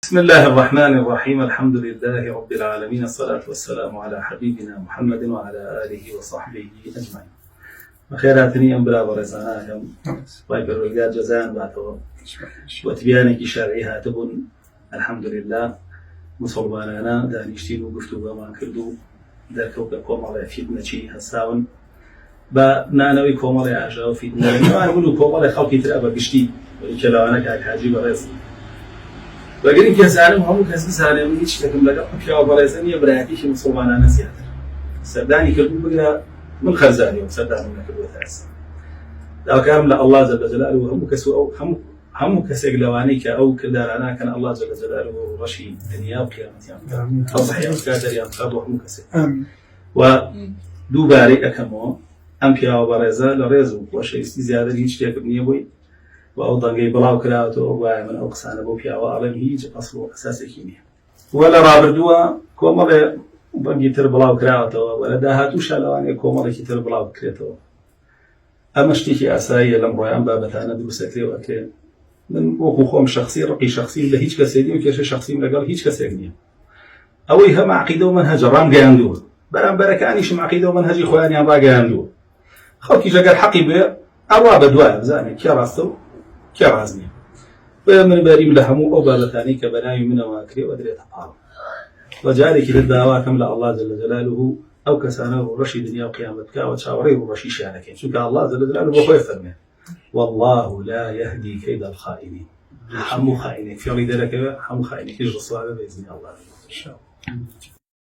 بسم الله الرحمن الرحيم. الحمد لله رب العالمين، الصلاة والسلام على حبيبنا محمد وعلى آله وصحبه أجمعين. بخيراتني أم بلا ورزاناكم ويبر الجاد جزاء بعده وتبيانك شرعيها تبون. الحمد لله مسلماننا دانيشتين وقفتوا وما كردوا ذاك كومر فيدنا شيء هساون بنانوي كومر عجاو فيدنا ما نقولوا كومر خلقي ترابا بشتي وكلانا كحاجي برز وقالين كسالم هم كسالم هيش لكن لقى كيا برزني براكيش مسلماننا نسيت سداني كلبو بقى من خزاني وسداني من كلبو ثاس لو كان الله جل جلاله هم كسو هم كسجلوانيك أو كدارانا كان الله جل جلاله رشيد دنيا وقيامة يعني تصحيح كادر ينقض وهم كسر ودوباري أكمو أم كيا وبرزة لرزو وشيء زيادة هيش ليك بني بوي وأوضاً جاي بلاو كلاته ومن أقصان أبو كيا وعلم هيج أصله أساس كيمياء ولا رابر دوا كومر بقي تربلاو كلاته ولا دهاتو شالواني كومر كتير بلاو كلاته أمشتي أساي لمرة أم بابتنا دروسك وأكل من وقوخهم شخصي رقي شخصي لا هيج كسيدي وكيش شخصي من قال هيج كسيدني أويها مع عقيدة ومنهج رام جاندو برام بركانيش مع عقيدة ومنهج إخواني أم جاندو خلكي جا حقي به أرواب دواء زاني كراسو كرازني ومن بريم لحمو أو بابتاني كبناي من واكري ودريت حال وجعلك للدعوة كمل الله جل جلاله أو كسانه رشيد دنيا وقيامتك وتشاوريه رشيش يعني شو كان الله جل جلاله بخوي فرمه والله لا يهدي كيد الخائنين. حمو خائنك في ذلك حمو خائنك يجلس على بإذن الله إن شاء الله.